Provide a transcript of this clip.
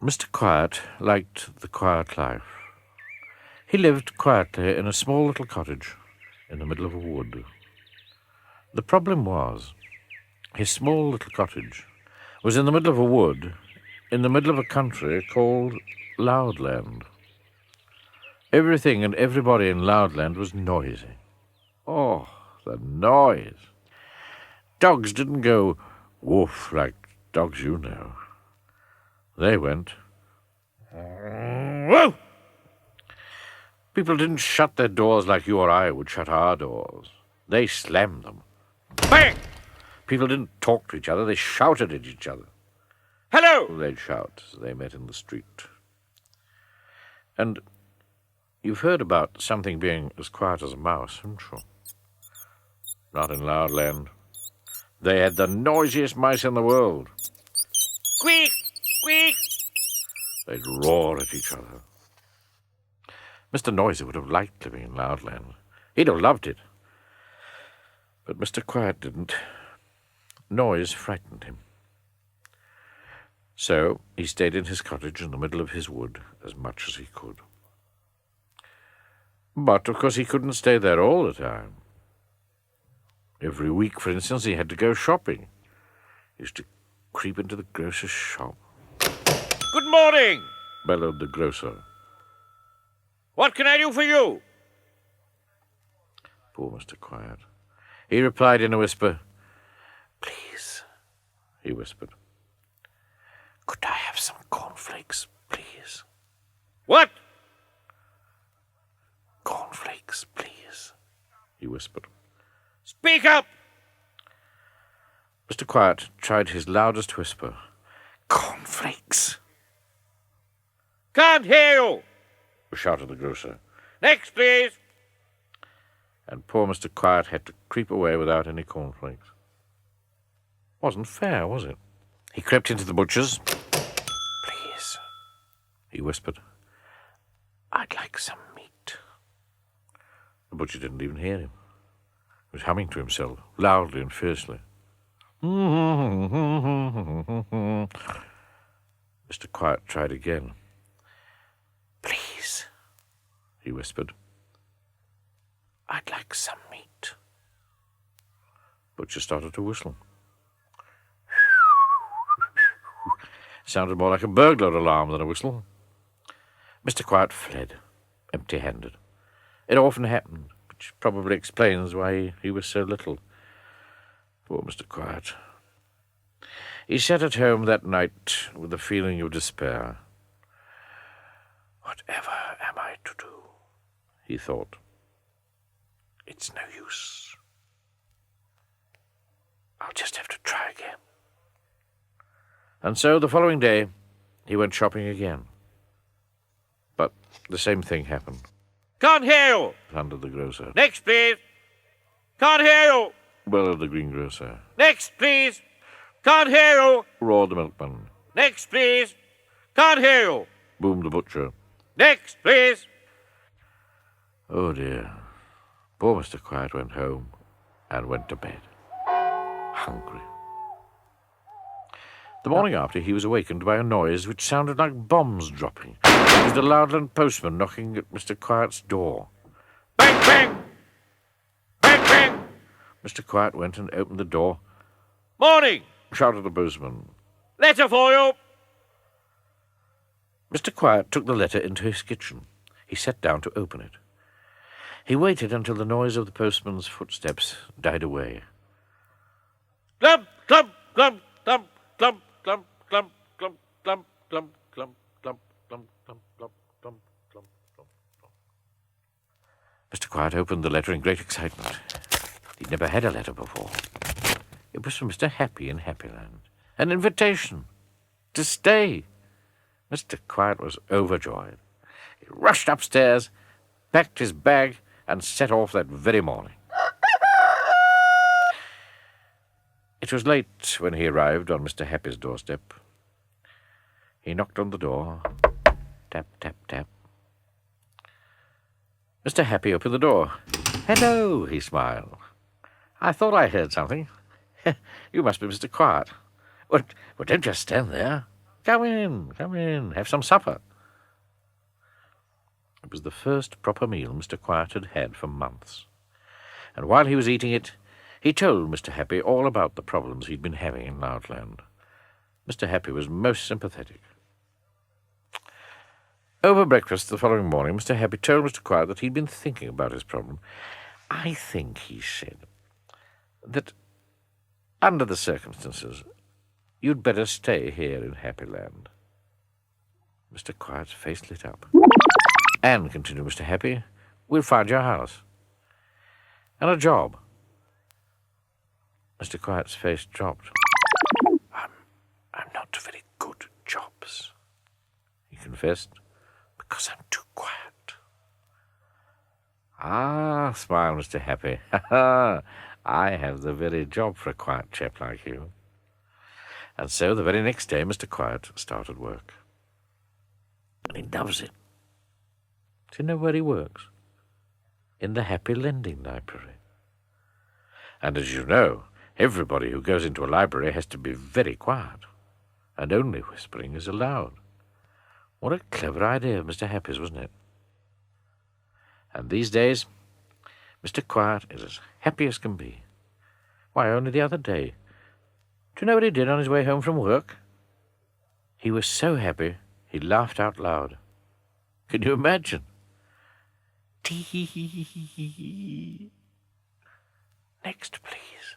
Mr. Quiet liked the quiet life. He lived quietly in a small little cottage in the middle of a wood. The problem was, his small little cottage was in the middle of a wood, in the middle of a country called Loudland. Everything and everybody in Loudland was noisy. Oh, the noise! Dogs didn't go woof like dogs you know. They went woof! People didn't shut their doors like you or I would shut our doors. They slammed them. Bang! People didn't talk to each other, they shouted at each other. Hello! They'd shout as they met in the street. And you've heard about something being as quiet as a mouse, haven't you? Not in Loudland. They had the noisiest mice in the world. Squeak! Squeak! They'd roar at each other. Mr. Noisy would have liked living in Loudland. He'd have loved it. But Mr. Quiet didn't. Noise frightened him. So he stayed in his cottage in the middle of his wood as much as he could. But, of course, he couldn't stay there all the time. Every week, for instance, he had to go shopping. He used to creep into the grocer's shop. "Good morning," bellowed the grocer. "What can I do for you?" Poor Mr. Quiet. He replied in a whisper. "Please," he whispered. "Could I have some cornflakes, please?" "What?" "Cornflakes, please," he whispered. "Speak up!" Mr. Quiet tried his loudest whisper. "Cornflakes." "Can't hear you," shouted the grocer. "Next, please." And poor Mr. Quiet had to creep away without any cornflakes. Wasn't fair, was it? He crept into the butcher's. "Please," he whispered. "I'd like some meat." The butcher didn't even hear him. He was humming to himself, loudly and fiercely. Mr. Quiet tried again. "Please," he whispered. "I'd like some meat." Butcher started to whistle. Sounded more like a burglar alarm than a whistle. Mr. Quiet fled, empty-handed. It often happened, which probably explains why he was so little. Poor Mr. Quiet. He sat at home that night with a feeling of despair. "Whatever am I to do?" he thought. "It's no use. I'll just have to try again." And so the following day he went shopping again. But the same thing happened. "Can't hear you," thundered the grocer. "Next, please." "Can't hear you," bellowed the greengrocer. "Next, please." "Can't hear you," roared the milkman. "Next, please." "Can't hear you," boomed the butcher. "Next, please." Oh, dear. Poor Mr. Quiet went home and went to bed, hungry. The morning after, he was awakened by a noise which sounded like bombs dropping. It was the Loudland postman knocking at Mr. Quiet's door. "Bang, bang! Bang, bang!" Mr. Quiet went and opened the door. "Morning!" shouted the postman. "Letter for you!" Mr. Quiet took the letter into his kitchen. He sat down to open it. He waited until the noise of the postman's footsteps died away. "Clump, clump, clump, clump, clump, clump, clump, clump, clump, clump, clump, clump, clump, clump, clump, clump, clump, clump." Mr. Quiet opened the letter in great excitement. He'd never had a letter before. It was from Mr. Happy in Happyland. An invitation to stay. Mr. Quiet was overjoyed. He rushed upstairs, packed his bag, and set off that very morning. It was late when he arrived on Mr. Happy's doorstep. He knocked on the door. Tap, tap, tap. Mr. Happy opened the door. "Hello," he smiled. "I thought I heard something. You must be Mr. Quiet. Well, don't just stand there. Come in, have some supper." It was the first proper meal Mr. Quiet had had for months, and while he was eating it, he told Mr. Happy all about the problems he'd been having in Loudland. Mr. Happy was most sympathetic. Over breakfast the following morning, Mr. Happy told Mr. Quiet that he'd been thinking about his problem. "I think," he said, "that under the circumstances, you'd better stay here in Happyland." Mr. Quiet's face lit up. "And," continued Mr. Happy, "we'll find you a house and a job." Mr. Quiet's face dropped. I'm not very good at jobs," he confessed, "because I'm too quiet." "Ah," smiled Mr. Happy, "I have the very job for a quiet chap like you." And so the very next day Mr. Quiet started work. And he loves it. Do you know where he works? In the Happy Lending Library. And as you know, everybody who goes into a library has to be very quiet, and only whispering is allowed. What a clever idea of Mr. Happy's, wasn't it? And these days, Mr. Quiet is as happy as can be. Why, only the other day, do you know what he did on his way home from work? He was so happy, he laughed out loud. Can you imagine? Tee. Next, please.